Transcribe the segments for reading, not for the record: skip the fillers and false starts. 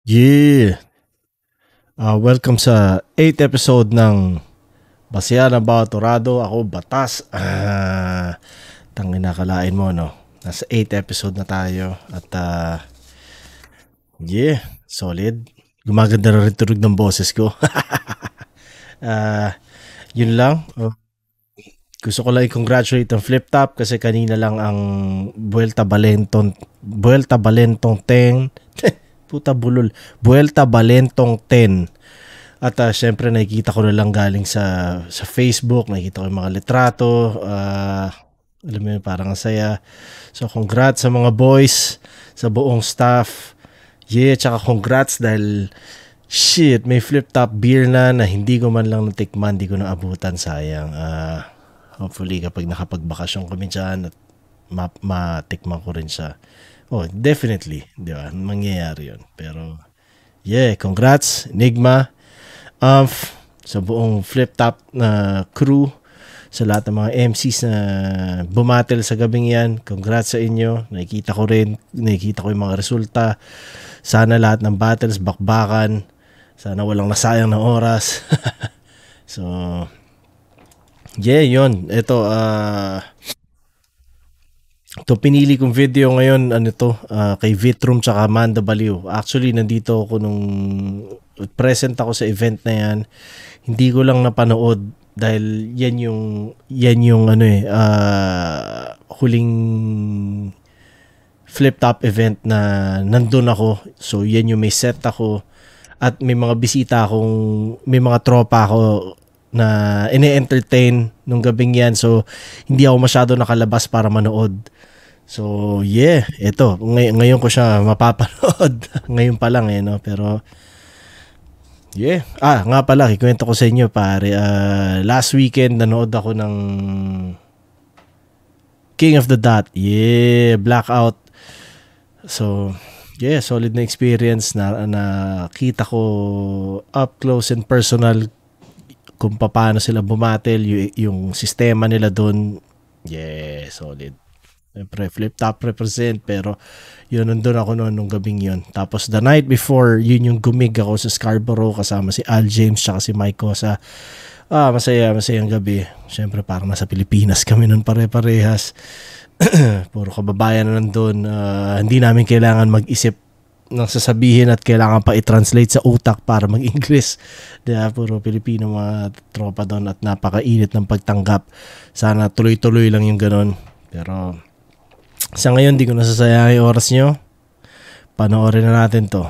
Yeah! Welcome sa 8th episode ng Basehan na ba Torado? Ako, Batas. Tangin nakalain mo, no? Nasa 8th episode na tayo. At, solid. Gumaganda na rin tunog ng boses ko. Yun lang. Gusto ko lang i-congratulate ang Flip Top kasi kanina lang ang Vuelta Balentong Vuelta Balentong 10. At syempre nakikita ko na lang galing sa Facebook, nakikita ko yung mga litrato. Alam mo yun, parang ang saya. So congrats sa mga boys, sa buong staff. Tsaka congrats dahil shit, may Flip Top beer na hindi ko man lang natikman, hindi ko naabutan, sayang. Hopefully kapag nakapagbakasyon kami dyan at matikman ko rin siya. Oh, definitely, di ba? Mangyayari yun. Pero, congrats, Enigma, sa buong Flip Top na crew, sa lahat ng mga MCs na bumatel sa gabing yan. Congrats sa inyo. Nakikita ko yung mga resulta. Sana lahat ng battles, bakbakan. Sana walang nasayang ng oras. So, yun. Ito, pinili kong video ngayon, kay Vitrum tsaka Amanda Baliw. Actually, nandito ako nung present ako sa event na yan. Hindi ko lang napanood dahil yan yung huling Flip Top event na nandun ako. So, yan yung may set ako. At may mga bisita may mga tropa ako na ine-entertain nung gabing yan. So, hindi ako masyado nakalabas para manood. So, ito. Ngayon ko siya mapapanood. Ngayon pa lang no? Pero, nga pala, ikwento ko sa inyo, pare. Last weekend, nanood ako ng King of the Dot. Blackout. So, solid na experience na nakita ko up close and personal kung paano sila bumatel, yung sistema nila doon. Solid. Siyempre, Flip Top represent, pero yun, nandun ako nung gabing yun. Tapos the night before, yun yung gumig ako sa Scarborough kasama si Al James tsaka si Mike Cosa. Masayang gabi. Siyempre, parang nasa Pilipinas kami nun pare-parehas. Puro kababayan na nandun. Hindi namin kailangan mag-isip ng sasabihin at kailangan pa i-translate sa utak para mag-English. Diba? Puro Pilipino mga tropa doon at napakainit ng pagtanggap. Sana tuloy-tuloy lang yung ganon. Pero sa ngayon, di ko nasasayang yung oras nyo. Panoorin na natin to.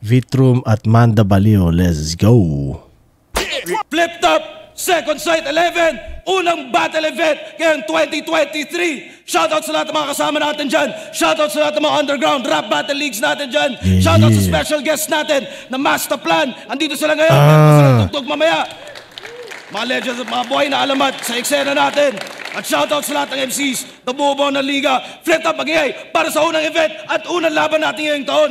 Vitrum at Amanda Baliw. Let's go! Flip Top, Second Sight 11, unang battle event ngayong 2023. Shoutout sa lahat ng mga kasama natin dyan. Shoutout sa lahat ng mga underground rap battle leagues natin dyan. Shoutout sa special guests natin na Master Plan. Andito sila ngayon. Meron sila tugtog mamaya. Mga legends at mga buhay na alamat sa eksena natin. At shoutout sa lahat ng MCs, nabubuo ng liga. Flip Top mag-ingay para sa unang event at unang laban natin ngayong taon.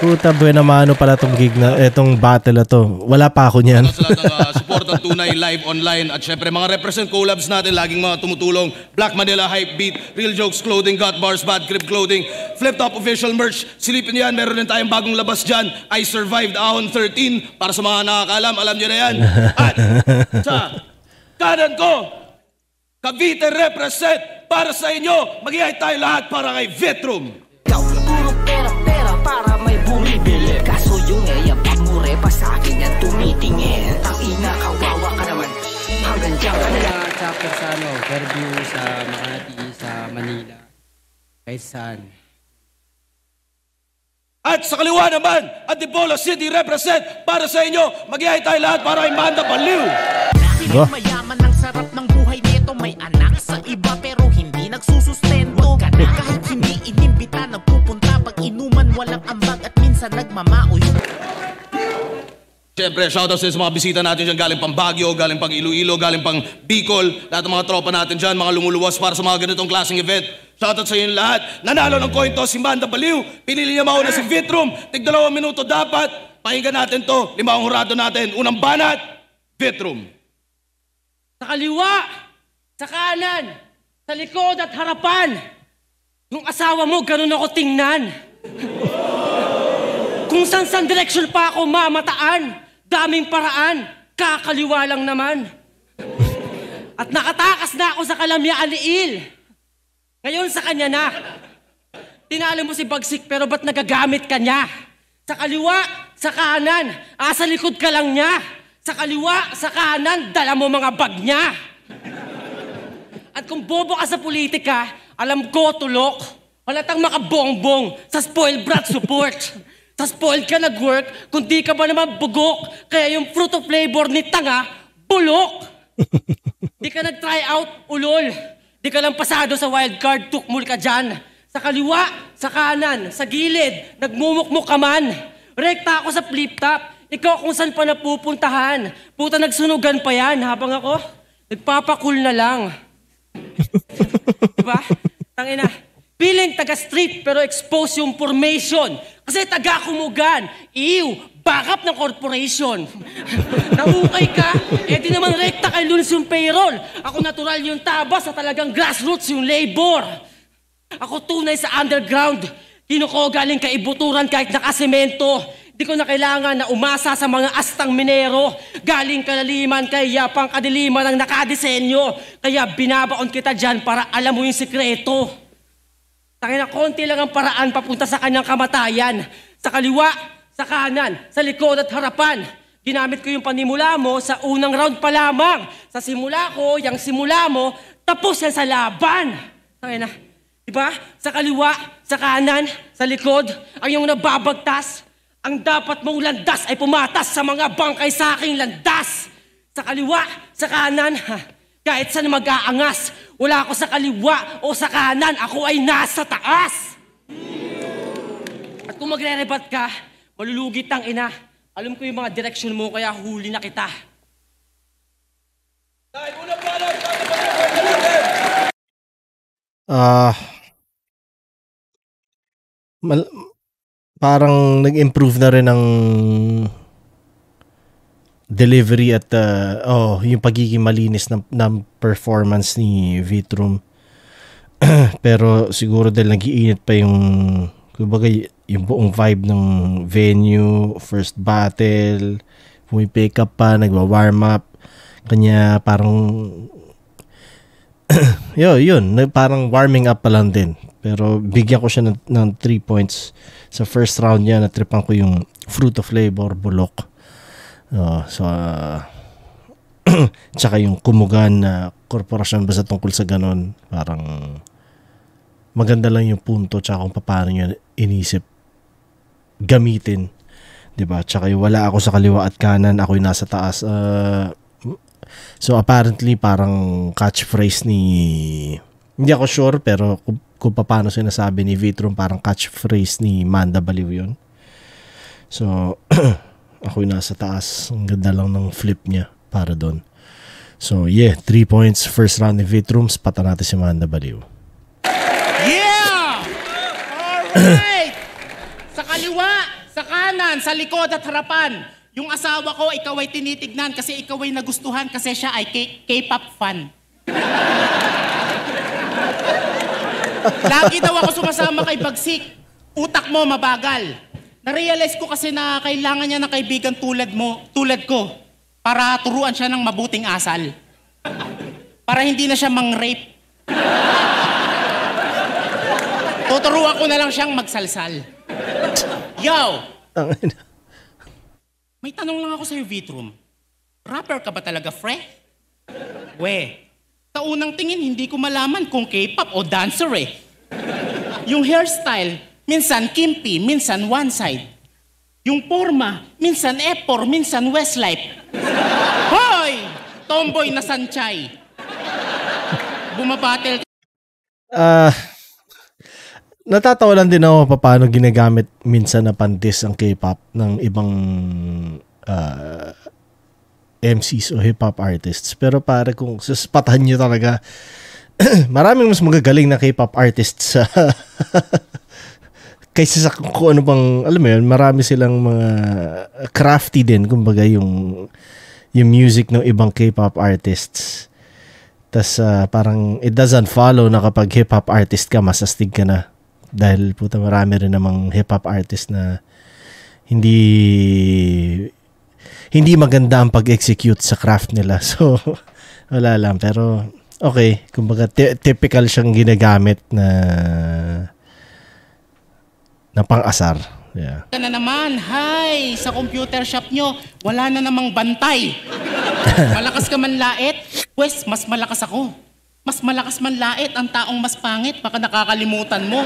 Puta, buena mano pala itong gig na, itong battle na to. Wala pa ako niyan. Sa lahat ng support ng Tunay live online. At syempre mga represent collabs natin, laging mga tumutulong. Black Manila Hype Beat, Real Jokes Clothing, Got Bars, Bad Crib Clothing, Flip Top Official Merch. Silipin yan, meron din tayong bagong labas dyan. I Survived Ahon 13. Para sa mga nakakaalam, alam nyo na yan. At sa kanan ko, Cavite represent para sa inyo. Mag-ihay tayo lahat para kay Vitrum. Puro pera para may bumibili. Kaso yung pagmure pa sa akin yan tumitingin. Ang ina, kawawa ka naman. Hanggang dyan ka na. Chapter sa Fairview, sa Makati, sa Manila. Kahit saan. At sa kaliwa naman, Antipolo City represent para sa inyo. Mag-ihay tayo lahat para kay Amanda Baliw. Mayaman ang sarap ng buhay nito. May anak sa iba pero hindi nagsusustento. Kahit hindi inimbita, nagpupunta. Pag inuman walang ambag at minsan nagmamaoy. Siyempre, shoutout sa mga bisita natin dyan. Galing pang Baguio, galing pang Iloilo, galing pang Bicol. Lahat ng mga tropa natin dyan, mga lumuluwas para sa mga ganitong klaseng event. Shoutout sa inyo lahat. Nanalo ng coin toss si Amanda Baliw. Pinili niya mauna si Vitrum. Tig 2 minuto dapat. Pakinggan natin to. 5 hurado natin. Unang banat, Vitrum. Sa kaliwa, sa kanan, sa likod at harapan. Yung asawa mo, ganun ako tingnan. Kung saan direction pa ako mamataan, daming paraan, kakaliwa lang naman. At nakatakas na ako sa kalamyaan ni Il. Ngayon sa kanya na. Tinalo mo si Bagsik pero ba't nagagamit ka niya? Sa kaliwa, sa kanan, sa likod ka lang niya. Sa kaliwa, sa kanan, dala mo mga bag niya. At kung bobo ka sa politika, alam ko, tulok, halatang makabongbong sa spoiled brat support. Sa spoiled ka nag-work, kung di ka ba naman bugok, kaya yung fruit of flavor ni tanga, bulok. Di ka nag-try out, ulol. Di ka lang pasado sa wildcard, tukmul ka dyan. Sa kaliwa, sa kanan, sa gilid, nagmumukmuk ka man. Rekta ako sa flip-top, ikaw kung saan pa napupuntahan. Puta, nagsunugan pa yan habang ako, nagpapakul na lang. Diba? Tangina. Feeling taga-street pero expose yung formation. Kasi taga-kumugan. Ew, backup ng corporation. Naukay ka, di naman rekta kay Luns yung payroll. Ako natural yung tabas sa talagang grassroots yung labor. Ako tunay sa underground. Kinuko galing kaibuturan kahit nakasemento. Di ko na kailangan na umasa sa mga astang minero. Galing kalaliman kay yapang kadiliman ang nakadesenyo. Kaya binabaon kita dyan para alam mo yung sikreto. Tangina, konti lang ang paraan papunta sa kanyang kamatayan. Sa kaliwa, sa kanan, sa likod at harapan. Ginamit ko yung panimula mo sa unang round pa lamang. Sa simula ko, yung simula mo, tapos yan sa laban. Tangina, diba? Sa kaliwa, sa kanan, sa likod, ang yung nababagtas. Ang dapat mong landas ay pumatas sa mga bangkay sa aking landas. Sa kaliwa, sa kanan, kahit saan mag-aangas, wala ako sa kaliwa o sa kanan, ako ay nasa taas. At kung magre-rebat ka, malulugit ang ina. Alam ko yung mga direksyon mo, kaya huli na kita. Parang nag-improve na rin ang delivery at yung pagiging malinis ng performance ni Vitrum. Pero siguro dahil nag-iinit pa yung kumbaga yung buong vibe ng venue, first battle, pumipick up pa, nagwa-warm up, kanya parang yun, parang warming up pa lang din. Pero bigyan ko siya ng 3 points. Sa first round niya, natripan ko yung fruit of labor, bulok. Tsaka yung kumugan na korporasyon basta tungkol sa ganon, parang maganda lang yung punto tsaka kung paano niya inisip gamitin, diba? Tsaka yung wala ako sa kaliwa at kanan, ako yung nasa taas. So apparently parang catchphrase ni, hindi ako sure, pero kung paano sinasabi ni Vitrum, parang catchphrase ni Manda Baliw yun. So ako yung nasa taas. Ang ganda lang ng flip niya para doon. So yeah, 3 points first round ni Vitrums. Pata natin si Manda Baliw. Yeah! Alright! Sa kaliwa, sa kanan, sa likod at harapan. Yung asawa ko, ikaw ay tinitignan kasi ikaw ay nagustuhan kasi siya ay K-pop fan. Lagi daw ako sumasama kay Bagsik. Utak mo mabagal. Na-realize ko kasi na kailangan niya ng kaibigan tulad ko, para turuan siya ng mabuting asal. Para hindi na siya mang-rape. Tuturuan ko na lang siyang magsalsal. Yo! May tanong lang ako sa'yo, Vitrum. Rapper ka ba talaga, Fre? We, sa unang tingin, hindi ko malaman kung K-pop o dancer eh. Yung hairstyle, minsan kimpi, minsan one side. Yung forma, minsan F4, minsan Westlife. Hoy! Tomboy na sanchay. Bumabatel. Natatawa lang din ako paano ginagamit minsan na pantis ang K-pop ng ibang MCs o hip-hop artists. Pero pare kung suspatahan nyo talaga, maraming mas magagaling na K-pop artists sa kaysa sa kung ano bang, alam mo yun, marami silang mga crafty din, kumbaga yung music ng ibang K-pop artists. Tas parang it doesn't follow na kapag hip-hop artist ka, masastig ka na. Dahil puta marami rin namang hip-hop artist na hindi maganda ang pag-execute sa craft nila. So, wala lang. Pero, okay. Kumbaga, typical siyang ginagamit na pang-asar. Yeah. Na naman, hi! Sa computer shop nyo, wala na namang bantay. Malakas ka manlait? Pwes, mas malakas ako. Mas malakas manlait ang taong mas pangit, baka nakakalimutan mo.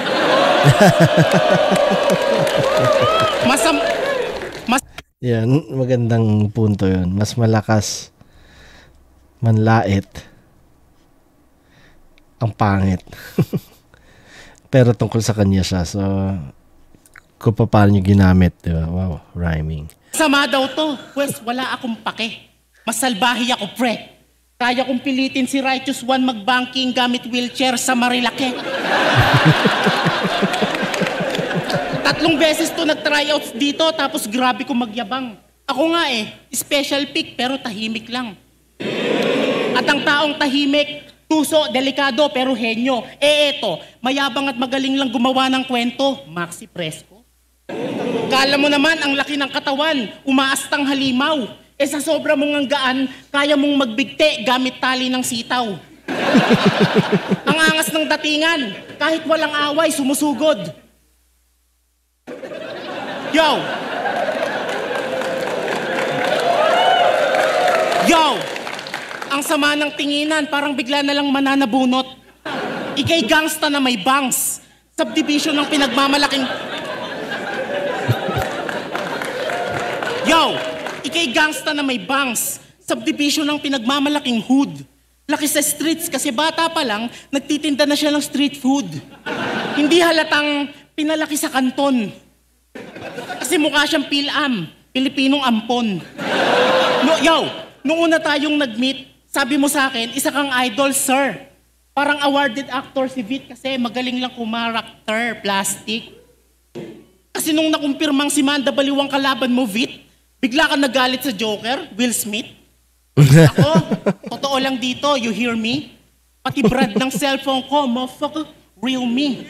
Yan, magandang punto yun. Mas malakas manlait ang pangit. Pero tungkol sa kanya siya. So, kung paano nyo ginamit. Diba? Wow, rhyming. Sama daw to. Pwes, wala akong pake. Mas salbahi ako, pre. Kaya kong pilitin si Righteous One mag-banking gamit wheelchair sa Marilake. 3 beses to nag-tryouts dito, tapos grabe kong magyabang. Ako nga special pick pero tahimik lang. At ang taong tahimik, tuso, delikado pero henyo. Eto, mayabang at magaling lang gumawa ng kwento, Maxi Fresco. Kala mo naman ang laki ng katawan, umaastang halimaw. Sa sobra mong ang gaan, kaya mong magbigte gamit tali ng sitaw. Ang angas ng datingan, kahit walang away, sumusugod. Yo! Ang sama ng tinginan, parang bigla na lang mananabunot. Ika'y gangsta na may bangs. Subdivision ng pinagmamalaking... Ika'y gangsta na may bangs. Subdivision ng pinagmamalaking hood. Laki sa streets kasi bata pa lang, nagtitinda na siya ng street food. Hindi halatang pinalaki sa kanton. Kasi mukha siyang Pil-Am, Pilipinong ampon. Nung una tayong nag-meet, sabi mo sa akin, isa kang idol, sir. Parang awarded actor si Vit kasi magaling lang kumarakter, plastic. Kasi nung nakumpirmang si Manda Baliw ang kalaban mo, Vit, bigla ka nagalit sa Joker, Will Smith. Ako, totoo lang dito, you hear me? Pati brand ng cellphone ko, motherfucker, real me.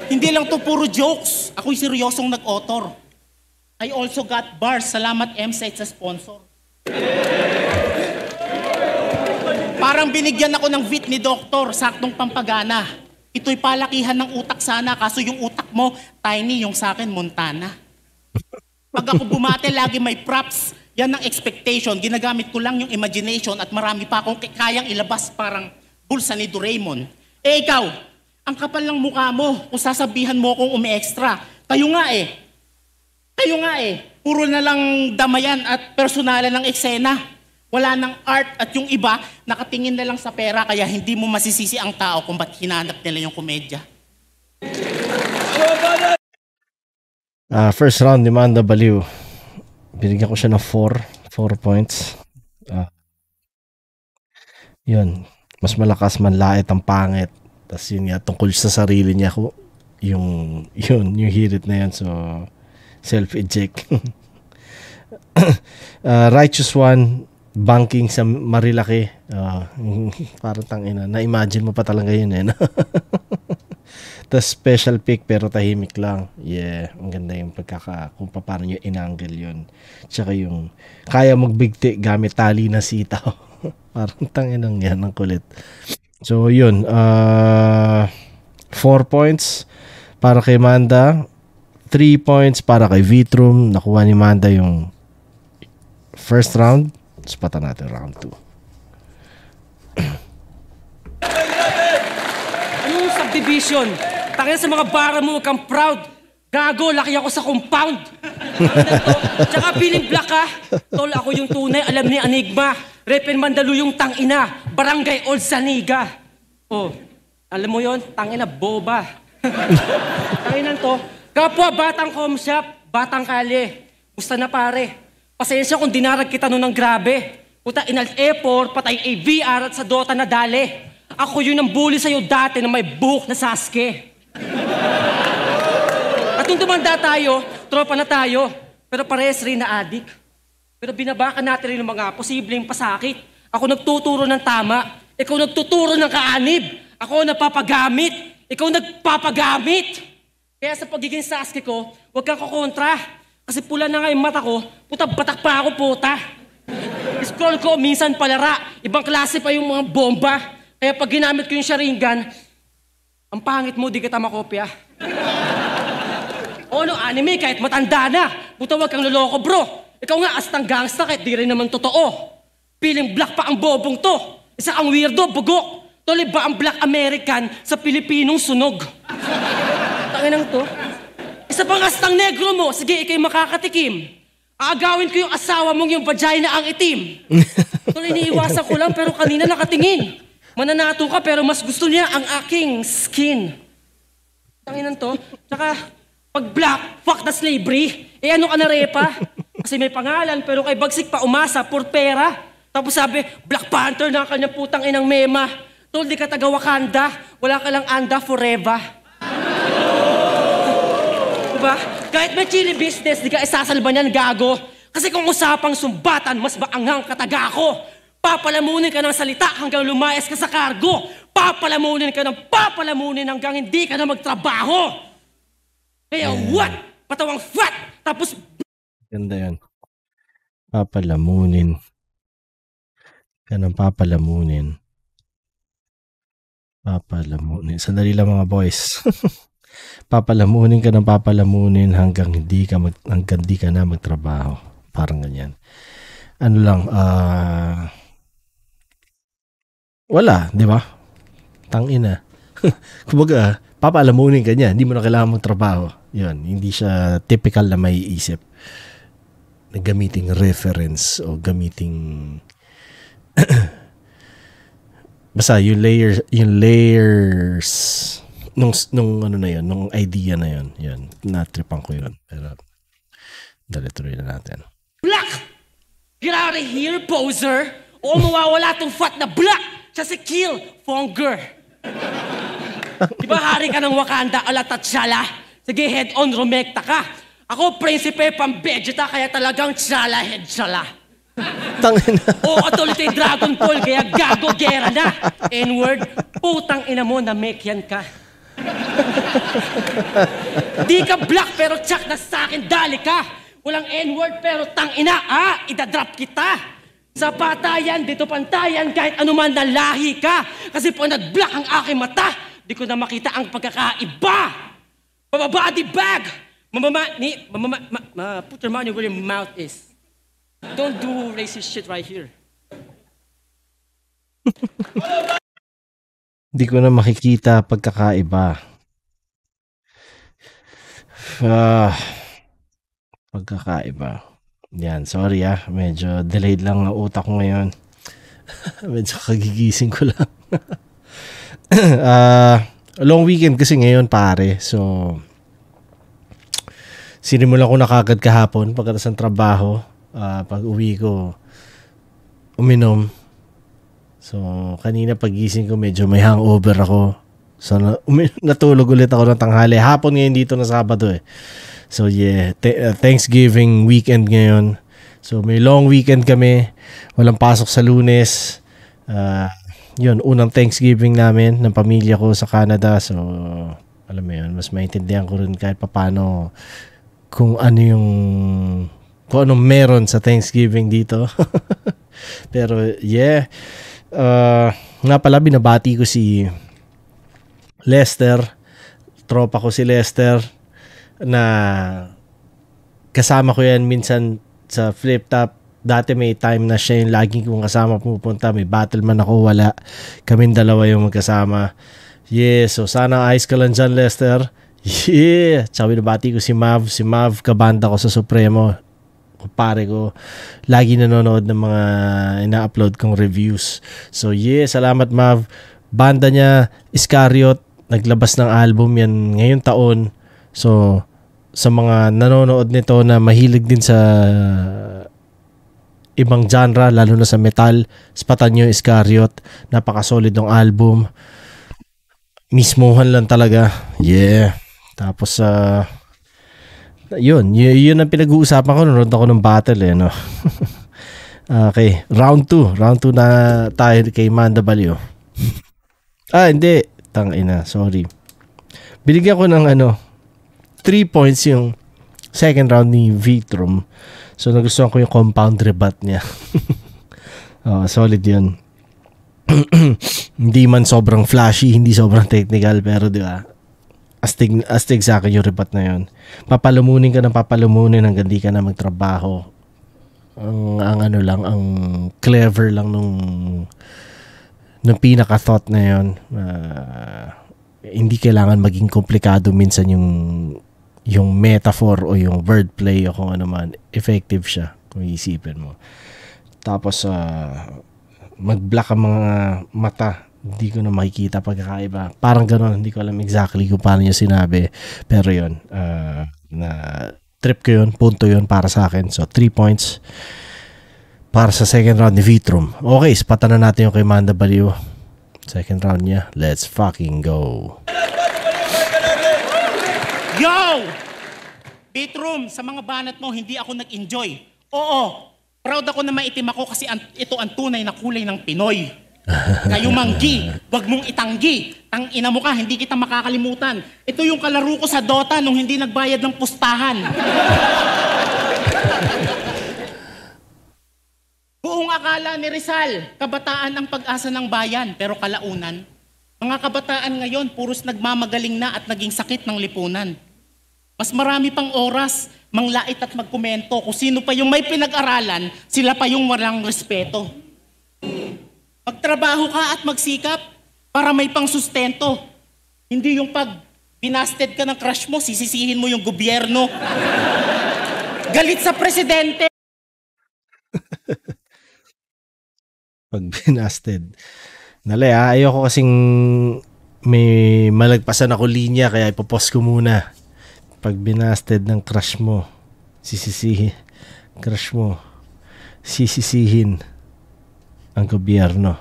Hindi lang to puro jokes. Ako'y seryosong nag-author. I also got bars. Salamat M-Site sa sponsor. Parang binigyan ako ng Vit ni Doktor, saktong pampagana. Ito'y palakihan ng utak sana, kaso yung utak mo, tiny, yung sa akin, Montana. Pag ako bumate, lagi may props. Yan ang expectation. Ginagamit ko lang yung imagination at marami pa akong kayang ilabas parang bulsa ni Doraemon. Ikaw, ang kapal ng mukha mo kung sasabihan mo akong umi-extra. Kayo nga Puro na lang damayan at personalan ng eksena. Wala ng art at yung iba, nakatingin na lang sa pera kaya hindi mo masisisi ang tao kung ba't hinanap nila yung komedya. First round ni Manda Baliw. Binigyan ko siya ng 4 points. Yun. Mas malakas manlait ang pangit. Tapos yun nga, tungkol sa sarili niya ko, yung hirit na yun. So, self-eject. Righteous One, banking sa Marilaki. Parang tangina. Na-imagine mo pa talaga yun eh. Tapos special pick pero tahimik lang. Yeah, ang ganda yung kung paano nyo inangle yun. Tsaka yung kaya magbigti gamit tali na sitaw. Parang tanginang yan, ang kulit. So yun, 4 points para kay Manda, 3 points para kay Vitrum. Nakuha ni Manda yung first round. Spatan natin round 2. Anong subdivision? Tangina sa mga bara mo, huwag kang proud. Gago, laki ako sa compound. Tsaka feeling black ka. Tol, ako yung tunay, alam ni Enigma. Repen Mandalu yung tangina. Barangay Old Saniga. Oh, alam mo yon, tangina, boba. Tanginan to. Kapwa, batang home shop, batang kali. Musta na pare? Pasensya kung dinarag kita nun ng grabe. Puta, inalt effort, patay AVR at sa Dota na dali. Ako yun ang bully sa'yo dati na may buhok na Sasuke. At nung tumanda tayo, tropa na tayo. pero parehas rin na addict. Pero binabakan natin rin ang mga posibleng pasakit. Ako nagtuturo ng tama, ikaw nagtuturo ng kaanib. Ako napapagamit, ikaw nagpapagamit. Kaya sa pagiging saski ko, huwag kang kukontra. Kasi pula na nga yung mata ko, batak pa ako puta. Scroll ko, minsan palara, ibang klase pa yung mga bomba. Kaya pag ginamit ko yung Sharingan, ang pangit mo, di kita makopya. O ano, anime, kahit matanda na. Buta wag kang loloko, bro. Ikaw nga, astang gangsta, kahit di rin naman totoo. Piling black pa ang bobong to. Isa kang weirdo, bugok. Tuloy ba ang black American sa Pilipinong sunog? Tanginang to. Isa pang astang negro mo. Sige, ikay makakatikim. Aagawin ko yung asawa mong yung vagina ang itim. Tuloy, iniiwasan ko lang, pero kanina nakatingin. Mananato ka, pero mas gusto niya ang aking skin. Tanginan to. Tsaka, pag black, fuck the slavery. Eh ano ka na repa? Kasi may pangalan, pero kay Bagsik pa umasa, por pera. Tapos sabi, Black Panther na kanyang putang inang mema. Tol, di ka taga Wakanda, wala ka lang anda forever. Diba? Kahit may chili business, di ka isasalba niyan, gago. Kasi kung usapang sumbatan, mas maanghang kataga ko. Papalamunin ka ng salita hanggang lumayas ka sa kargo. Papalamunin ka ng papalamunin hanggang hindi ka na magtrabaho. Kaya what? Patawang fat! Tapos... Ganda yan. Papalamunin. Papalamunin. Papalamunin. Sandali lang mga boys. Papalamunin ka ng papalamunin hanggang hindi ka na magtrabaho. Parang ganyan. Ano lang, wala, di ba? Tangina. Kumbaga, papalamunin ka niya, hindi mo na kailangan magtrabaho. Yun, hindi siya typical na may isip. Na gamiting reference o gamiting basta yung layers nung ano na yun, nung idea na yun. Yun, natripan ko yun. Pero, dali tuloy na natin. Black! Get out of here, poser! O mawawala tong fat na black! Siya si Kill Fonger. Diba hari ka ng Wakanda ala T'Challa? Sige, head on, rumekta ka. Ako, prinsipe, pang-vegeta, kaya talagang T'Challa, head T'Challa. Tangina. O katulad yung Dragon Ball, kaya gago, gera na. N-word, putang ina mo na mekyan ka. Di ka black pero tsak na sa'kin, dali ka. Walang N-word pero tang ina, idadrop kita. Sa patayan, dito pantayan, kahit anuman na lahi ka. Kasi pag nag-black ang aking mata, di ko na makita ang pagkakaiba. Bababody bag! Put your money where your mouth is. Don't do racist shit right here. Di ko na makikita pagkakaiba. Pagkakaiba. Yan, sorry medyo delayed lang ang utak ko ngayon. Medyo kagigising ko lang. Long weekend kasi ngayon pare. So, sinimulan ko na kagad kahapon pagkatapos ng trabaho. Pag uwi ko, uminom. So, kanina pagising ko medyo may hangover ako. So, natulog ulit ako ng tanghali. Hapon ngayon dito na Sabado eh. So yeah, Thanksgiving weekend ngayon. So may long weekend kami. Walang pasok sa Lunes. Yun, unang Thanksgiving namin ng pamilya ko sa Canada. So, alam mo yun, mas maintindihan ko rin kahit paano kung anong meron sa Thanksgiving dito. Pero yeah, nga pala binabati ko si Lester. Tropa ko si Lester na kasama ko yan minsan sa flip top. Dati may time na siya yung laging kong kasama pupunta. May battle man ako, wala. Kaming dalawa yung magkasama. Yeah, so sana ayos ka lang dyan, Lester. Yeah. Tsaka binabati ko si Mav. Si Mav, kabanda ko sa Supremo. Pare ko. Lagi nanonood ng mga ina-upload kong reviews. So yeah, salamat Mav. Banda niya, Iscariot. Naglabas ng album yan ngayong taon. So, sa mga nanonood nito na mahilig din sa ibang genre, lalo na sa metal, spatan nyo Iscariot. Napaka-solid ng album. Mismohan lang talaga. Yeah. Tapos, Yun ang pinag-uusapan ko. Nanonood ako ng battle no? Okay, round 2 na tayo kay Manda Balio. Hindi. Tangina, sorry. Binigyan ko ng 3 points yung second round ni Vitrum. So nagustuhan ko yung compound rebut niya. Solid yun. Hindi man sobrang flashy, hindi sobrang technical, pero di ba? Astig sa akin yung rebut na yun. Papalumunin ka hanggang di ka na magtrabaho. Ang clever lang nung pinaka-thought na yun. Hindi kailangan maging komplikado minsan yung metaphor o yung wordplay o kung ano man. Effective siya kung iisipin mo. Tapos mag-block ang mga mata. Hindi ko na makikita pagkakaiba. Parang gano'n. Hindi ko alam exactly kung paano niya sinabi. Pero yun, na trip ko yun. Punto yun para sa akin. So, 3 points para sa second round ni Vitrum. Okay, spatan na natin yung kay Manda Balio. Second round niya. Let's fucking go. Yo! Vitrum, sa mga banat mo, hindi ako nag-enjoy. Oo, proud ako na maitim ako kasi ito ang tunay na kulay ng Pinoy. Kayo manggi, wag mong itanggi. Tangina mo ka, hindi kita makakalimutan. Ito yung kalaro ko sa Dota nung hindi nagbayad ng pustahan. Buong akala ni Rizal, kabataan ang pag-asa ng bayan, pero kalaunan, mga kabataan ngayon, puros nagmamagaling na at naging sakit ng lipunan. Mas marami pang oras, manglait at magkomento kung sino pa yung may pinag-aralan, sila pa yung walang respeto. Magtrabaho ka at magsikap para may pang sustento. Hindi yung pag binasted ka ng crush mo, sisisihin mo yung gobyerno. Galit sa presidente. Pag binasted. Ayoko kasing may malagpasan ako linya kaya ipopost ko muna. Pag binasted ng crush mo, sisisihin ang gobyerno.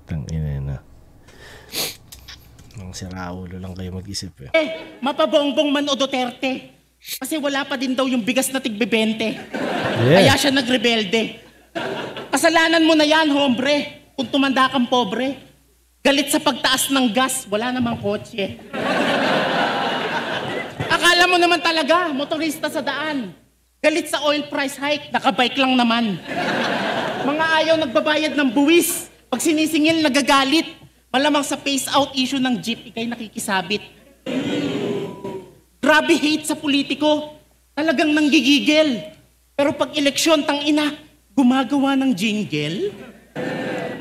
Tangina na. Ang siraulo lang kayo mag-isip Mapabongbong man o Duterte. Kasi wala pa din daw yung bigas na tig-20. Yeah. Kaya siya nagrebelde. Kasalanan mo na yan, hombre. Kung tumanda kang pobre. Galit sa pagtaas ng gas, wala namang kotse. Akala mo naman talaga, motorista sa daan. Galit sa oil price hike, nakabike lang naman. Mga ayaw nagbabayad ng buwis. Pag sinisingil, nagagalit. Malamang sa face-out issue ng jeep, ikay nakikisabit. Grabe hate sa politiko. Talagang nanggigigil. Pero pag eleksyon, tangina, gumagawa ng jingle.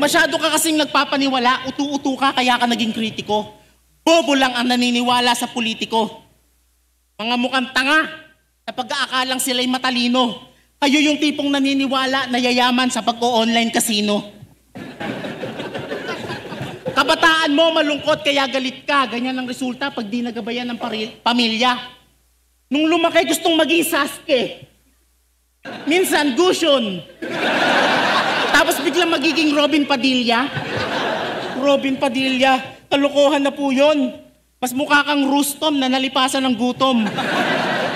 Masyado ka kasing nagpapaniwala, utu-utu ka kaya ka naging kritiko. Bobo lang ang naniniwala sa politiko. Mga mukhang tanga sa pag-aakalang sila'y matalino. Kayo yung tipong naniniwala na yayaman sa pag-o-online casino. Kabataan mo malungkot kaya galit ka. Ganyan ang resulta pag di nagabayan ng pamilya. Nung lumaki gustong maging Sasuke. Minsan Gushon. Tapos biglang magiging Robin Padilla. Robin Padilla, kalokohan na po yun. Mas mukha kang Rustom na nalipasan ng gutom.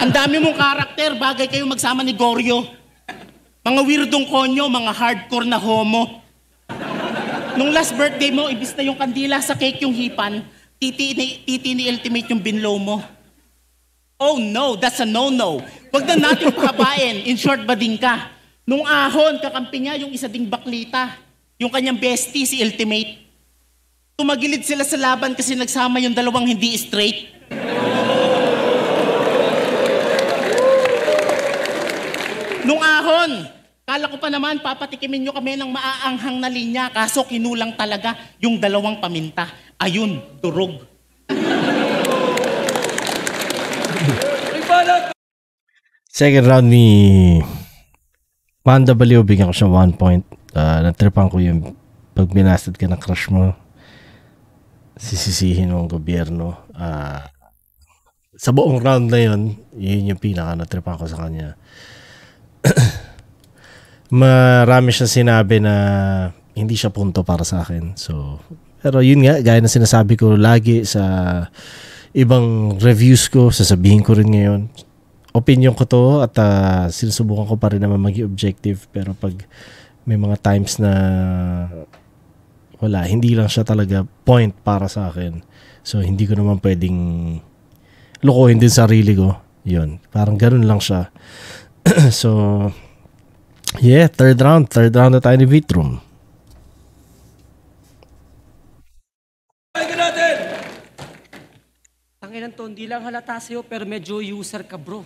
Ang dami mong karakter, bagay kayo magsama ni Goryo. Mga weirdong konyo, mga hardcore na homo. Nung last birthday mo, ibis na yung kandila sa cake yung hipan, titi ni Ultimate yung binlow mo. Oh no, that's a no-no. Huwag na natin pahabain, in short bading ka. Nung ahon, kakampi niya yung isa ding baklita. Yung kanyang bestie, si Ultimate. Tumagilid sila sa laban kasi nagsama yung dalawang hindi straight. Nung ahon, kala ko pa naman papatikimin nyo kami ng maaanghang na linya, kaso kinulang talaga yung dalawang paminta. Ayun, durog. Second round ni Manda Balio, bigyan ko siya 1 point. Natripan ko yung pag binasted ka ng crush mo, sisisihin mo ang gobyerno. Sa buong round na yun yung pinaka natripan ko sa kanya. Marami siyang sinabi na hindi siya punto para sa akin. So, pero yun nga, gaya na sinasabi ko lagi sa ibang reviews ko, sasabihin ko rin ngayon. Opinion ko to at sinusubukan ko pa rin naman maging objective, pero pag may mga times na wala, hindi lang siya talaga point para sa akin. So hindi ko naman pwedeng lokohin din sarili ko. Yun, parang ganun lang siya. So yeah, third round na tayo ni Vitrum. Tanginan to, hindi lang halata sa'yo, pero medyo user ka, bro.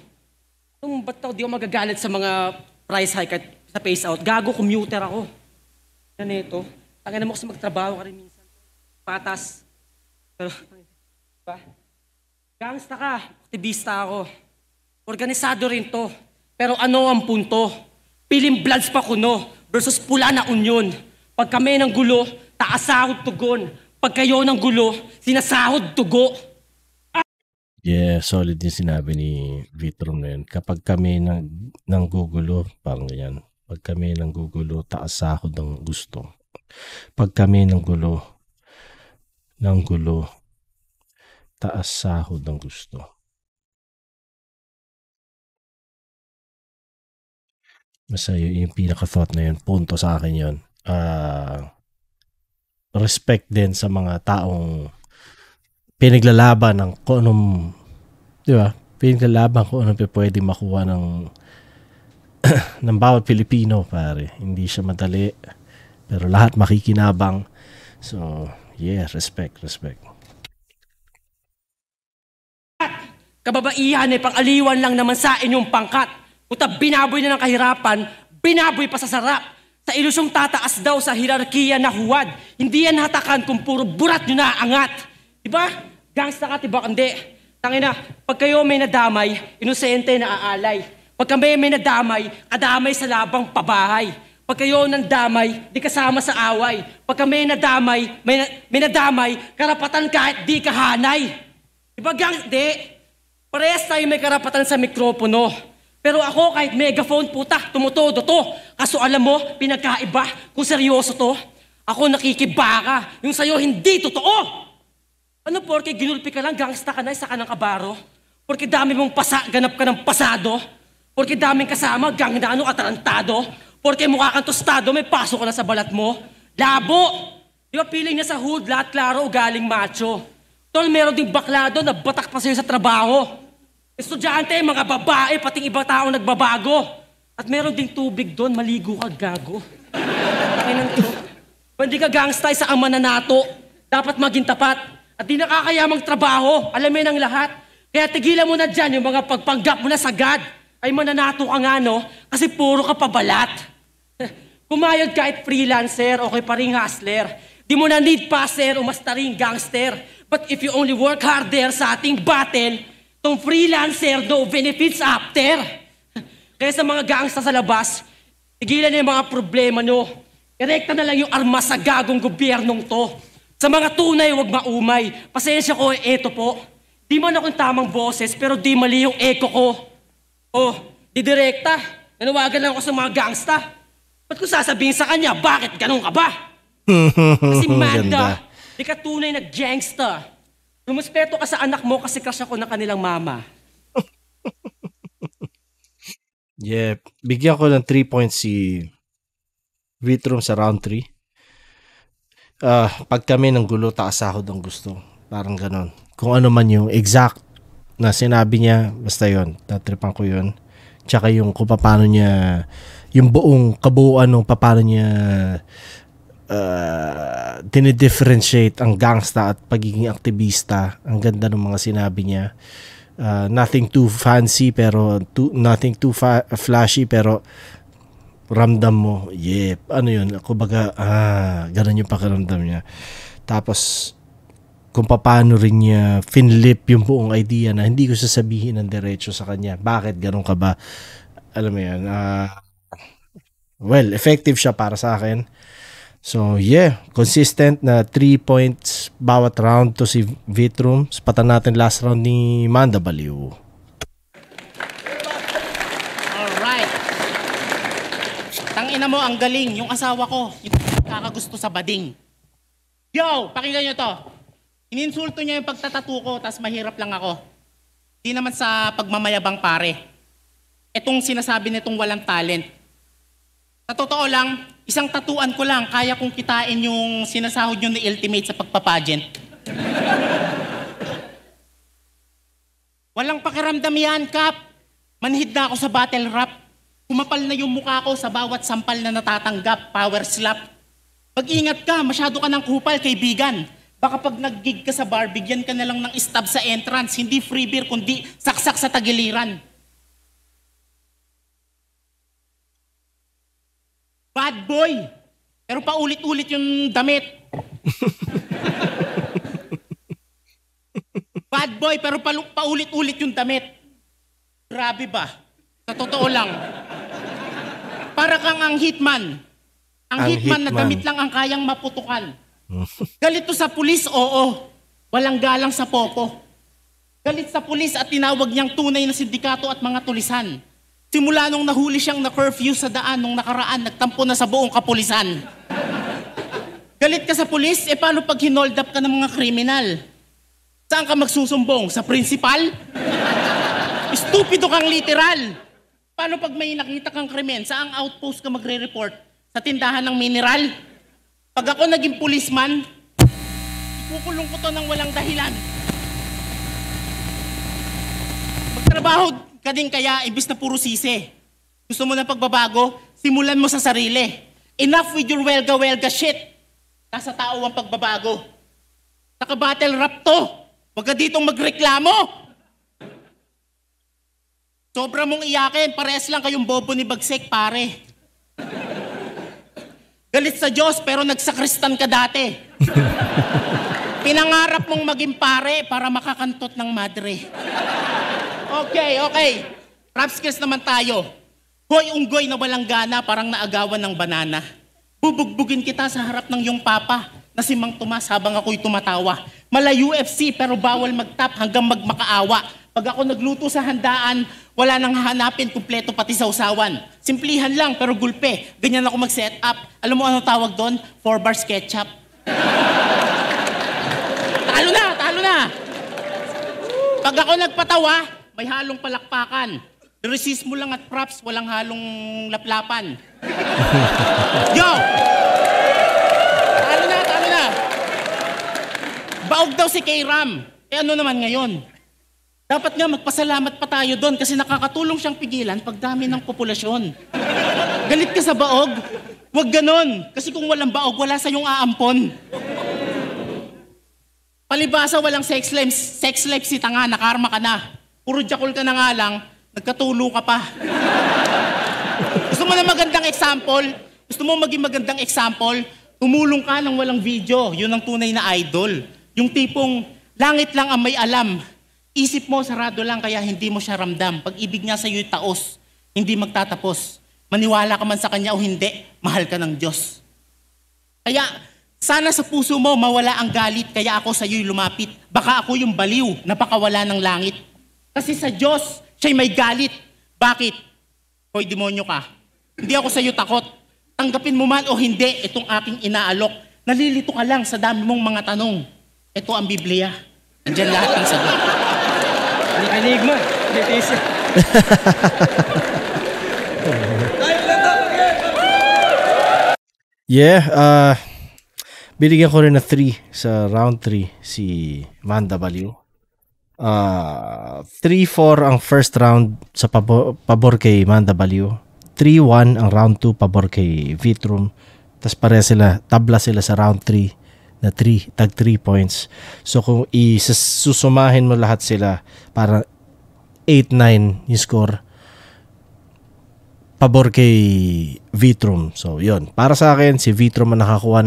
Ba't di ako magagalit sa mga price hike at sa pace out? Gago, commuter ako. Yan ito. Tanginan mo kasi magtrabaho ka rin minsan. Patas. Pero, diba? Gangsta ka, aktivista ako. Organisado rin to. Pero ano ang punto? Piling bloods pa kuno versus pula na union. Pag kami ng gulo, taas sahod tugon. Pag kayo ng gulo, sinasahod tugo. Yeah, solid yung sinabi ni Vitrum na yun. Kapag kami ng gugulo, parang ganyan. Pag kami ng gugulo, taas sahod ang gusto. Pag kami ng gulo, taas sahod ang gusto. Basta yung pinaka-thought na yun, punto sa akin yun. Respect din sa mga taong pinaglalaban ng kung anong, di ba? Pinaglalaban kung anong pwede makuha ng bawat Pilipino, pare. Hindi siya madali, pero lahat makikinabang. So, yeah, respect. Kababaihan ay pang-aliwan lang naman sa inyong pangkat. Puta, binaboy na ng kahirapan, binaboy pa sa sarap. Sa ilusyong tataas daw sa hierarkiya na huwad. Hindi yan hatakan kung puro burat nyo na angat. Diba? Gangsta ka, tiba hindi. Tangina, pag kayo may nadamay, inosente na aalay. Pag kami may nadamay, kadamay sa labang pabahay. Pag kayo nang damay, di kasama sa away. Pag kami nadamay, may nadamay, karapatan kahit di kahanay. Diba di? Parehas tayo may karapatan sa mikropono. Pero ako kahit megaphone puta, tumutodo to. Kaso alam mo, pinagkaiba kung seryoso to. Ako nakikibaka, yung sa'yo hindi totoo. Ano porke ginulpi ka lang, gangsta ka na, isa ka ng kabaro? Porke dami mong ganap ka ng pasado? Porke daming kasama, gang na ano, atarantado? Porke mukha kang tostado, may pasok ka na sa balat mo? Labo! Di ba piling niya sa hood, lahat klaro, galing macho? Tol, meron ding baklado na batak pa sa'yo sa trabaho. Estudyante, mga babae, pating ibang taong nagbabago. At meron ding tubig doon, maligo ka, gago. Pakinan to. Hindi ka gangsta, isa ang mananato. Dapat maging tapat. At di nakakaya magtrabaho, alamin ang lahat. Kaya tigilan mo na dyan yung mga pagpanggap mo na sagad. Ay mananato ka nga, no? Kasi puro ka pabalat. Kumayod kahit freelancer o kay paring hustler. Di mo na need passer o mastaring gangster. But if you only work harder sa ating battle, tong freelancer no benefits after. Kaya sa mga gangsta sa labas, tigilan na yung mga problema nyo. Erekta na lang yung armas sa gagong gobyernong to. Sa mga tunay, huwag maumay. Pasensya ko, eto po. Di man akong tamang boses, pero di mali yung echo ko. Oh, di direkta. Nanawagan lang ako sa mga gangsta. Ba't ko sasabihin sa kanya, bakit ganun ka ba? Kasi Manda, di ka tunay na gangsta. Lumuspeto ka sa anak mo kasi crush ako ng kanilang mama. Yeah, bigyan ko ng 3 points si Vitrum sa round 3. Pag kami ng gulo, taas sahod ang gusto. Parang ganon. Kung ano man yung exact na sinabi niya, basta yun. Tatripan ko yun. Tsaka yung kung paano niya, yung buong kabuuan ng paano niya dinidifferentiate ang gangsta at pagiging aktivista. Ang ganda ng mga sinabi niya. Nothing too fancy pero nothing too flashy pero ramdam mo, ano yun, kumbaga, ganun yung pakiramdam niya. Tapos, kung paano rin niya finlip yung buong idea na hindi ko sasabihin ng diretso sa kanya. Bakit ganun ka ba? Alam mo yan, well, effective siya para sa akin. So, yeah, consistent na 3 points bawat round to si Vitrum. Patan natin last round ni Manda Baliw. Tangina mo, ang galing. Yung asawa ko, yung kakagusto sa bading. Yo, pakinggan nyo to. Ininsulto niya yung pagtatattoo ko, tas mahirap lang ako. Di naman sa pagmamayabang pare. Etong sinasabi nitong walang talent. Sa totoo lang, isang tatuan ko lang, kaya kong kitain yung sinasahod nyo ni Ultimate sa pagpapageant. Walang pakiramdam yan, Kap. Manhid na ako sa battle rap. Kumapal na yung mukha ko sa bawat sampal na natatanggap, power slap. Mag-ingat ka, masyado ka ng kupal, kaibigan. Baka pag nag-gig ka sa bar, bigyan ka na lang ng stab sa entrance, hindi free beer, kundi saksak sa tagiliran. Bad boy! Pero paulit-ulit yung damit. Bad boy, pero paulit-ulit yung damit. Grabe ba? Sa totoo lang. Para kang ang hitman. Ang hitman na damit lang ang kayang maputukan. Galit to sa pulis, oo. Walang galang sa popo. Galit sa pulis at tinawag niyang tunay na sindikato at mga tulisan. Simula nung nahuli siyang na-curfew sa daan nung nakaraan, nagtampo na sa buong kapulisan. Galit ka sa pulis, paano pag hinold up ka ng mga kriminal? Saan ka magsusumbong? Sa principal? Stupido kang literal. Paano pag may nakita kang krimen, saang outpost ka magre-report? Sa tindahan ng mineral? Pag ako naging policeman, ikukulong ko to ng walang dahilan. Magtrabaho ka din kaya, imbis na puro sisi. Gusto mo na pagbabago? Simulan mo sa sarili. Enough with your welga-welga shit. Nasa tao ang pagbabago. Naka-battle rap to. Huwag ka ditong magreklamo. Sobra mong iyakin, parehas lang kayong bobo ni Bagsek, pare. Galit sa Diyos pero nagsakristan ka dati. Pinangarap mong maging pare para makakantot ng madre. Okay. Rap skills naman tayo. Hoy unggoy na walang gana, parang naagawan ng banana. Bubugbugin kita sa harap ng iyong papa na si Mang Tomas habang ako'y tumatawa. Mala UFC pero bawal mag-tap hanggang magmakaawa. Pag ako nagluto sa handaan, wala nang hahanapin, kumpleto pati sausawan. Simplihan lang pero gulpe. Ganyan ako mag-set up. Alam mo ano tawag doon? 4 bars ketchup. Talo na! Pag ako nagpatawa, may halong palakpakan. Resist mo lang at props, walang halong laplapan. Yo! Talo na! Baog daw si K-Ram. Ano naman ngayon? Dapat nga magpasalamat pa tayo doon kasi nakakatulong siyang pigilan pagdami ng populasyon. Galit ka sa baog? Huwag ganon. Kasi kung walang baog, wala sa iyong aampon. Palibasa walang sex life si tanga, nakarma ka na. Puro jakol ka na nga lang, nagkatulo ka pa. Gusto mo na magandang example? Gusto mo maging magandang example? Tumulong ka ng walang video. Yun ang tunay na idol. Yung tipong langit lang ang may alam. Isip mo, sarado lang kaya hindi mo siya ramdam. Pag-ibig niya sa iyo'y taos, hindi magtatapos. Maniwala ka man sa kanya o hindi, mahal ka ng Diyos. Kaya, sana sa puso mo mawala ang galit, kaya ako sa iyo'y lumapit. Baka ako yung baliw, napakawala ng langit. Kasi sa Diyos, siya'y may galit. Bakit? Hoy, demonyo ka. Hindi ako sa iyo takot. Tanggapin mo man o hindi, itong aking inaalok. Nalilito ka lang sa dami mong mga tanong. Ito ang Biblia. Andiyan lahat ng sagot. Enigma. Binigyan ko rin na 3 sa round 3 si Manda Baliw. 3-4 ang first round sa pabor kay Manda Baliw. 3-1 ang round 2 pabor kay Vitrum. Tapos tabla sila sa round 3 na tag 3 points. So kung isusumahin mo lahat sila, para 8-9 yung score pabor kay Vitrum. So yun, para sa akin si Vitrum ang nakakuha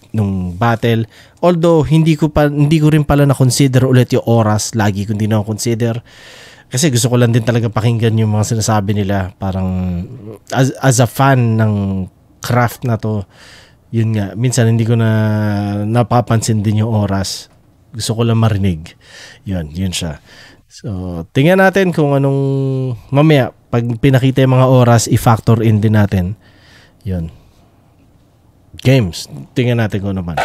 nung battle. Although hindi ko rin pala na consider ulit yung oras. Lagi ko hindi na consider kasi gusto ko lang din talaga pakinggan yung mga sinasabi nila. Parang as a fan ng craft na to, yun nga, minsan hindi ko na napapansin din yung oras. Gusto ko lang marinig. Yun siya. So, tingnan natin kung anong mamaya, pag pinakita yung mga oras, i-factor in din natin. Yun. Games. Tingnan natin kung ano man.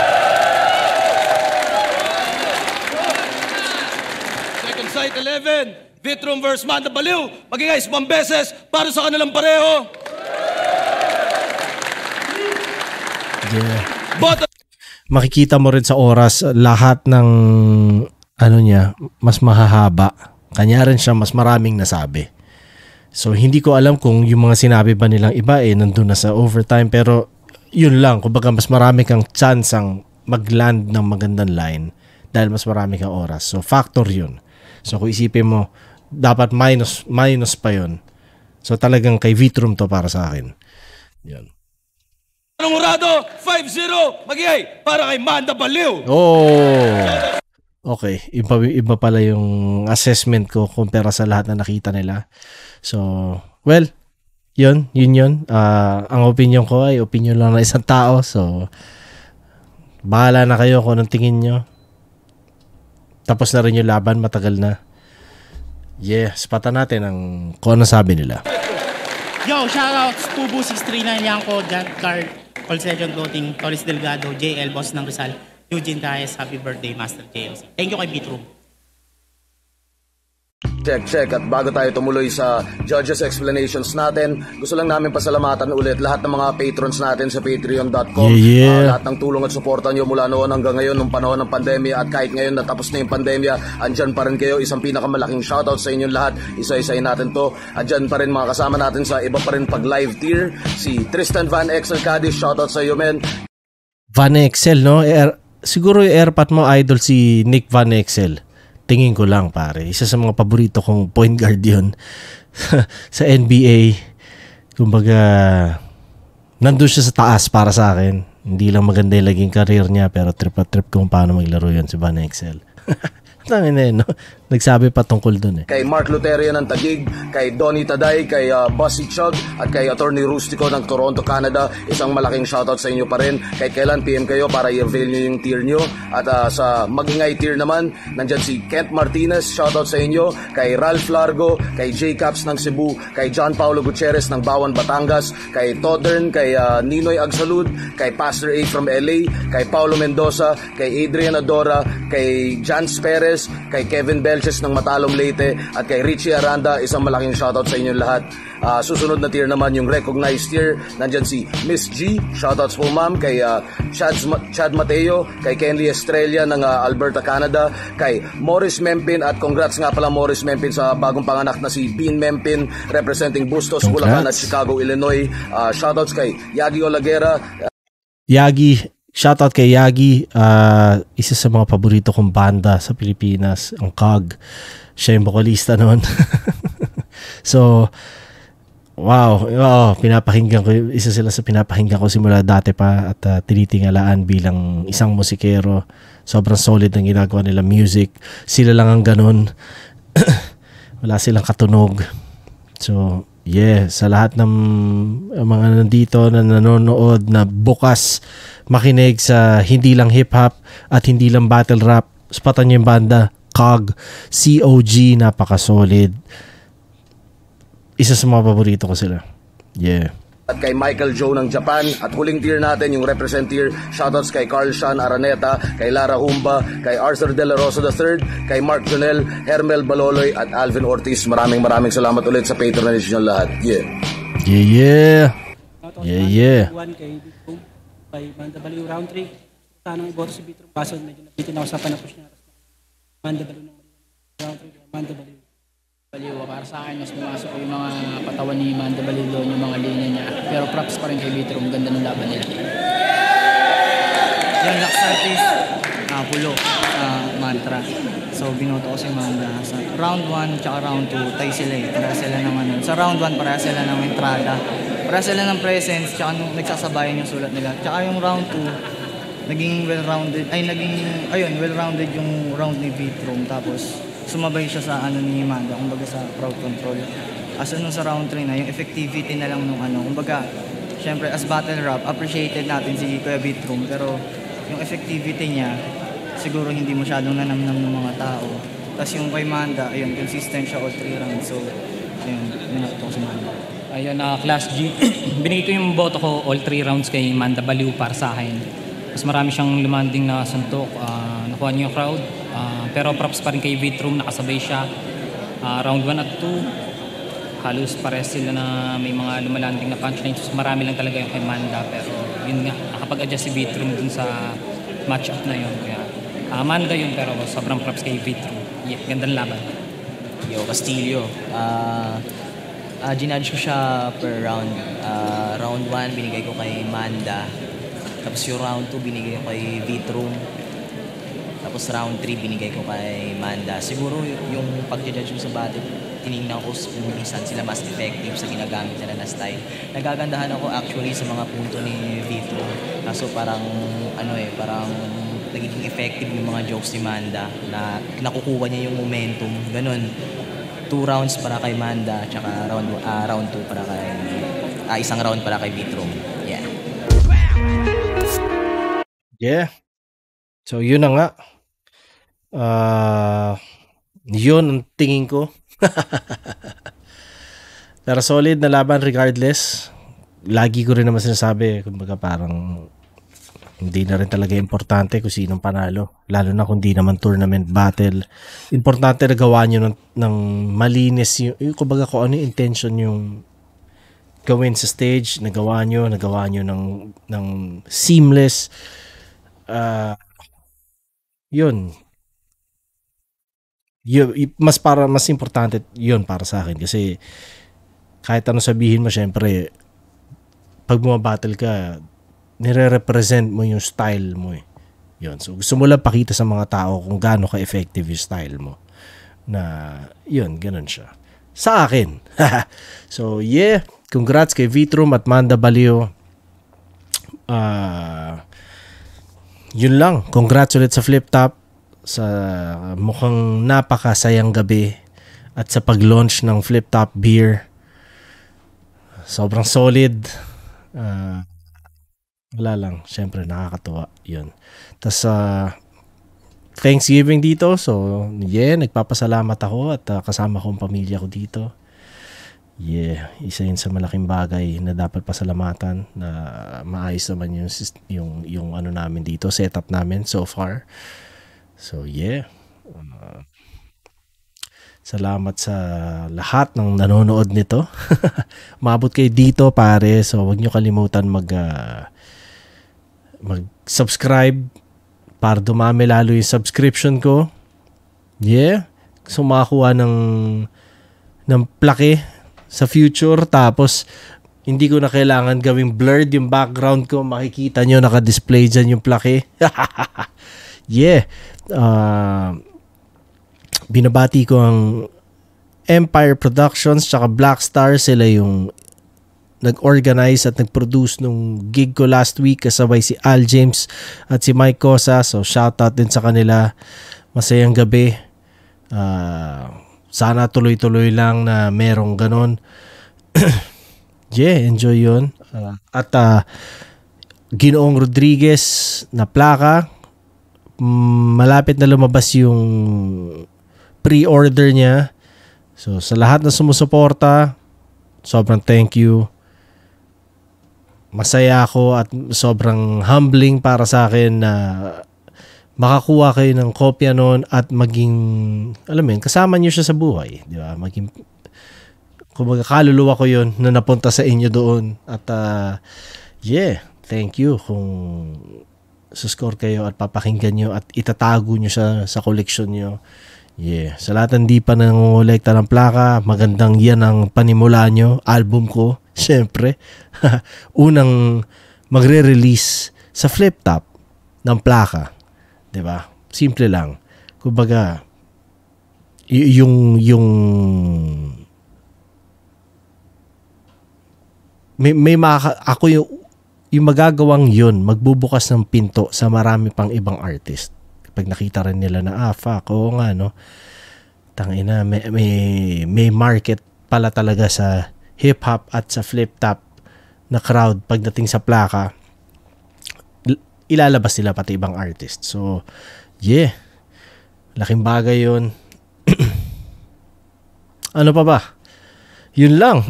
Sight 11, Vitrum vs. Manda Baliw. Magigay 5 beses para sa kanilang pareho. Yeah. Bottom. Makikita mo rin sa oras lahat ng ano niya, mas mahahaba. Kanya rin siya mas maraming nasabi. So hindi ko alam kung yung mga sinabi ba nilang iba nandun na sa overtime, pero yun lang, kumbaga mas marami kang chance ang mag-land ng magandang line dahil mas marami kang oras. So factor yun. So kung isipin mo, dapat minus pa yun. So talagang kay Vitrum to para sa akin. Yun. Murado, 5-0, magigay para kay Manda Baliw. Oh! Okay, iba pala yung assessment ko kumpara sa lahat na nakita nila. So, well, yun. Ang opinion ko ay opinion lang ng isang tao. So, bahala na kayo kung anong tingin nyo. Tapos na rin yung laban, matagal na. Yeah, spatan natin ang kung ano sabi nila. Yo, shoutouts, Pubu 639 Yanko, Jan Card, All Session Clothing, Torres Delgado, JL, Boss ng Rizal, Eugene Caes, happy birthday, Master JLC. Thank you kay Vitrum. Check. At bago tayo tumuloy sa judges explanations natin, gusto lang namin pasalamatan ulit lahat ng mga patrons natin sa patreon.com. Lahat ng tulong at suporta nyo mula noon hanggang ngayon nung panahon ng pandemya, at kahit ngayon natapos na yung pandemya, andyan pa rin kayo. Isang pinakamalaking shoutout sa inyong lahat. Isa-isayin natin to. Andyan pa rin mga kasama natin sa iba pa rin pag live tier. Si Tristan Van Exel Cadiz, shoutout sa iyo, men. Van Exel, no? Siguro yung airpat mo idol si Nick Van Exel. Tingin ko lang, pare. Isa sa mga paborito kong point guard yun sa NBA. Kumbaga, nandun siya sa taas para sa akin. Hindi lang maganda yung laging career niya, pero trip kung paano maglaro yun si Van Exel. Tangin na yun, no? Nagsabi pa tungkol dun Kay Mark Luteria ng Taguig, kay Donnie Taday, kay Bossy Chug, at kay Attorney Rustico ng Toronto, Canada. Isang malaking shoutout sa inyo pa rin. Kahit kailan PM kayo para i-avail nyo yung tier nyo. At sa Magingay tier naman, nandyan si Kent Martinez, shoutout sa inyo. Kay Ralph Largo, kay J. Caps ng Cebu, kay John Paulo Gutierrez ng Bawan, Batangas, kay Todern, kay Ninoy Agsalud, kay Pastor A from LA, kay Paulo Mendoza, kay Adrian Adora, kay Jans Perez, kay Kevin Belches ng Matalom Leyte, at kay Richie Aranda. Isang malaking shoutout sa inyong lahat. Susunod na tier naman yung recognized tier. Nandyan si Miss G, shoutouts po ma'am. Kay Chad Mateo, kay Kenley Estrella ng Alberta, Canada, kay Morris Mempin, at congrats nga pala Morris Mempin sa bagong panganak na si Bean Mempin, representing Bustos, Bulacan at Chicago, Illinois. Shoutouts kay Yagi Olaguera. Shoutout kay Yagi, isa sa mga paborito kong banda sa Pilipinas, ang COG. Siya yung vocalista noon. So, wow, pinapakinggan ko, isa sila sa pinapakinggan ko simula dati pa, at tinitingalaan bilang isang musikero. Sobrang solid ang ginagawa nila music. Sila lang ang ganun. Wala silang katunog. So, yeah, sa lahat ng mga nandito na nanonood na bukas makinig sa hindi lang hip-hop at hindi lang battle rap, spatan niyo yung banda COG, C-O-G, napaka-solid. Isa sa mga paborito ko sila. Yeah. At kay Michael Joe ng Japan. At huling tier natin, yung represent tier, shoutouts kay Carl Sean Araneta, kay Lara Humba, kay Arthur De La Rosa III, kay Mark Jonel, Hermel Baloloy, at Alvin Ortiz. Maraming salamat ulit sa patronage nyo lahat. Yeah. Kay Manda Baliw round 3. Tanong iboto si Vitrum, kaso medyo nabitin ako sa panapush niya. Manda Baliw ng round 3. Manda Baliw. Baliw, para sa akin, mas pumasok ko yung mga patawan ni Manda Baliw doon, yung mga linya niya. Pero props pa rin kay Vitrum, ganda ng laban nila. Yung Lux Artist, Pulo, Mantra. So binoto ko si Manda. Sa round 1 tsaka round 2, tayo sila eh. Para sila naman. Sa round 1, para sila ng entrada. Para sila ng presence, tsaka nung nagsasabayan yung sulat nila. Tsaka yung round 2, naging well-rounded, well-rounded yung round ni Vitrum. Tapos sumabay siya sa ni Manda, kumbaga sa crowd control. Asa nung sa round 3 na, yung effectivity na lang nung kumbaga, syempre as battle rap, appreciated natin si Kuya Vitrum, pero yung effectivity niya, siguro hindi masyadong nanamnam ng mga tao. Tapos yung kay Manda, ayun, consistent siya all 3 rounds. So, ayun, minato ko si Manda. Ayun, Class G. Binigay ko yung boto ko all 3 rounds kay Manda Baliw para sa akin. Mas marami siyang lumanding na suntok. Nakuha niya yung crowd. Pero props pa rin kay Vitrum, nakasabay siya. Round 1 at 2, halos pares sila na may mga lumalanding na punchlines. Marami lang talaga yung kay Manda. Pero yun nga, nakapag-adjust si Vitrum dun sa match-up na yun. Kaya Manda yun, pero sobrang props kay Vitrum. Yeah, gandang laban. Yo, Castillo. Ginudge ko siya per round. Round 1, binigay ko kay Manda. Tapos yung round 2, binigay ko kay Vitrum. Tapos round 3, binigay ko kay Manda. Siguro yung pag-judge ko sa battle, tinignan ko kung minsan sila mas effective sa ginagamit nila na style. Nagagandahan ako actually sa mga punto ni Vitrum. Kaso parang, parang nagiging effective yung mga jokes ni Manda na nakukuha niya yung momentum. Ganon. 2 rounds para kay Manda, tsaka round 2 para kay isang round para kay Vitrum. Yeah. Yeah. So yun na nga. Yun ang tingin ko. Pero solid na laban regardless. Lagi ko rin naman sinasabi, kumbaga parang hindi na rin talaga importante kung sinong panalo. Lalo na kung di naman tournament battle. Importante na gawa nyo ng malinis yung kumbaga kung ano yung intention yung gawin sa stage. Nagawa nyo ng seamless. Yun. Mas importante yun para sa akin. Kasi kahit ano sabihin mo, syempre, pag bumabattle ka, nire-represent mo yung style mo eh. Yun. So gusto mo lang pakita sa mga tao kung gaano ka-effective yung style mo. Na yun, ganun siya. Sa akin. So yeah, congrats kay Vitrum at Manda Balio. Yun lang. Congrats ulit sa Flip Top sa mukhang napakasayang gabi at sa pag-launch ng Flip Top Beer. Sobrang solid. Wala lang. Siyempre, nakakatuwa. Yun. Tapos, Thanksgiving dito. So, yeah, nagpapasalamat ako at kasama ko ang pamilya ko dito. Yeah, isa yun sa malaking bagay na dapat pasalamatan na maayos naman yung ano namin dito, setup namin so far. So, yeah. Salamat sa lahat ng nanonood nito. Maabot kayo dito, pare. So, huwag nyo kalimutan mag-subscribe para dumami lalo yung subscription ko. Yeah. So, makakuha ng plaque sa future. Tapos, hindi ko na kailangan gawing blurred yung background ko. Makikita nyo, naka-display dyan yung plaque. Yeah. Binabati ko ang Empire Productions tsaka Black Star. Sila yung nag-organize at nag-produce nung gig ko last week kasabay si Al James at si Mike Cosa. So shoutout din sa kanila. Masayang gabi. Sana tuloy-tuloy lang na merong ganon. Yeah, enjoy yun. At Ginoong Rodriguez na plaka. Malapit na lumabas yung pre-order niya. So sa lahat na sumusuporta, sobrang thank you. Masaya ako at sobrang humbling para sa akin na makakuha kayo ng kopya noon at maging, alam mo yun, kasama niyo siya sa buhay, di ba? Maging, kumbaga kaluluwa ko yun na napunta sa inyo doon. At yeah, thank you kung suscore kayo at papakinggan nyo at itatago nyo siya sa collection nyo. Yeah. Sa lahat hindi pa nangungulekta ng plaka, magandang yan ang panimula nyo. Album ko, syempre. Unang magre-release sa Flip Top ng plaka. Diba? Simple lang. Kumbaga, ako yung magagawang yun, magbubukas ng pinto sa marami pang ibang artist. Pag nakita rin nila na, fuck, oo nga, no? Tangina, may market pala talaga sa hip-hop at sa flip-top na crowd pagdating sa plaka. Ilalabas nila pati ibang artist. So, yeah. Laking bagay yun. Ano pa ba? Yun lang.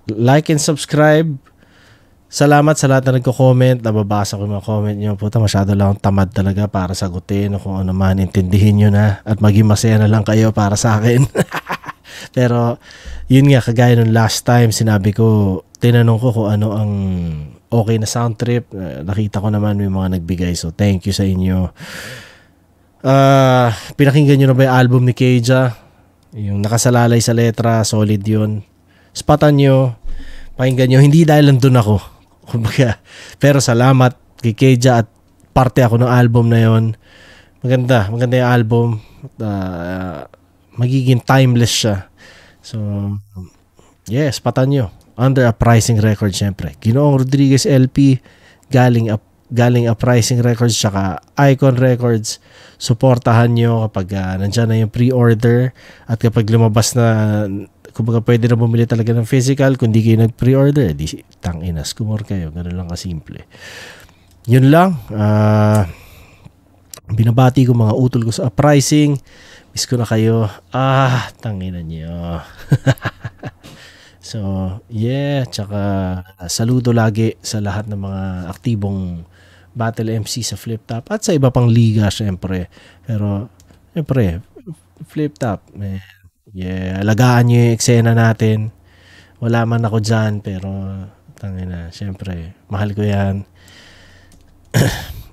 Like and subscribe salamat sa lahat na nagko-comment. Nababasa ko yung mga comment nyo. Puta, masyado lang tamad talaga para sagutin o kung ano man, intindihin nyo na at maging masaya na lang kayo para sa akin. Pero yun nga, kagaya nung last time, sinabi ko, tinanong ko kung ano ang okay na sound trip. Nakita ko naman may mga nagbigay. So thank you sa inyo. Pinakinggan nyo na ba yung album ni Keja? Yung nakasalalay sa letra, solid yun. Spotan nyo, pakinggan nyo. Hindi dahil nandun ako. Pero salamat kay Keja at parte ako ng album na yon. Maganda yung album. Magiging timeless siya. So, yes, spotan nyo. Under Uprising Records, syempre. Ginoong Rodriguez LP, galing Uprising Records, tsaka Icon Records. Suportahan nyo kapag nandyan na yung pre-order at kapag lumabas na, kumbaga pwede na bumili talaga ng physical. Kung di kayo nag-pre-order, di tanginas, kumor kayo. Ganun lang kasimple. Yun lang. Binabati ko mga utol ko sa Uprising. Miss ko na kayo. Tanginan nyo. So, yeah. Tsaka saludo lagi sa lahat ng mga aktibong battle MC sa Flip Top at sa iba pang liga, syempre. Pero, syempre, Flip Top, yeah, alagaan nyo yung eksena natin. Wala man ako dyan, pero tangina, syempre, mahal ko yan.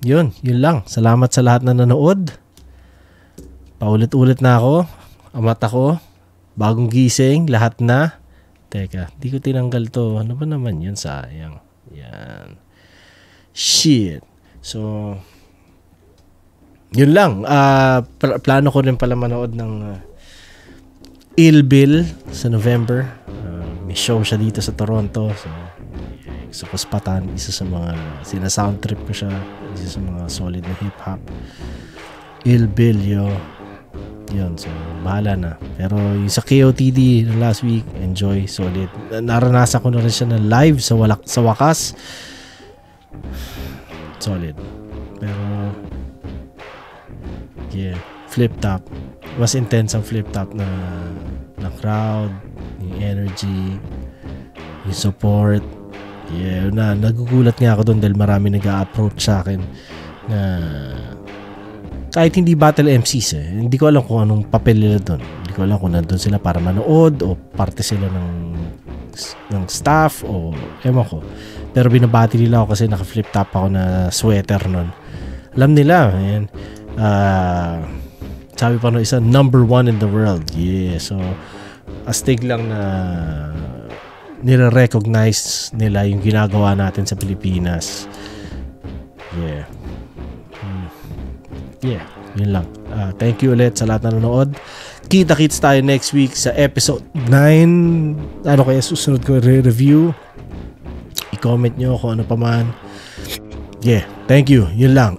Yun lang. Salamat sa lahat na nanood. Paulit-ulit na ako. Amat ako. Bagong gising, lahat na. Teka, di ko tinanggal to. Ano ba naman yun? Sayang. Yan. Shit. So, yun lang. Plano ko rin pala manood ng Ill Bill sa November. May show siya dito sa Toronto. So, sa Paspatan, isa sa mga sina-sound trip ko siya. Isa sa mga solid na hip-hop. Ill Bill, yo. Yun, so bahala na. Pero yung sa KOTD last week, enjoy, solid. Naranasan ko na rin siya na live sa wakas. Solid. Pero yeah, Flip Top. Mas intense ang Flip Top na crowd, yung energy, yung support. Yeah, nagugulat nga ako doon dahil marami nag-a-approach sa akin na kahit hindi battle MCs hindi ko alam kung anong papel nila doon. Hindi ko alam kung nandun sila para manood o parte sila ng staff o ewan ko. Pero binabati nila ako kasi naka-flip top ako na sweater nun. Alam nila, man. Sabi pa nung isa, number 1 in the world. Yeah, so astig lang na nire-recognize nila yung ginagawa natin sa Pilipinas. Yeah. Yeah, yun lang. Thank you ulit sa lahat na nanood. Kita-kits tayo next week sa episode 9. Ano kaya susunod ko review? I-comment nyo kung ano pa man. Yeah, thank you. Yun lang.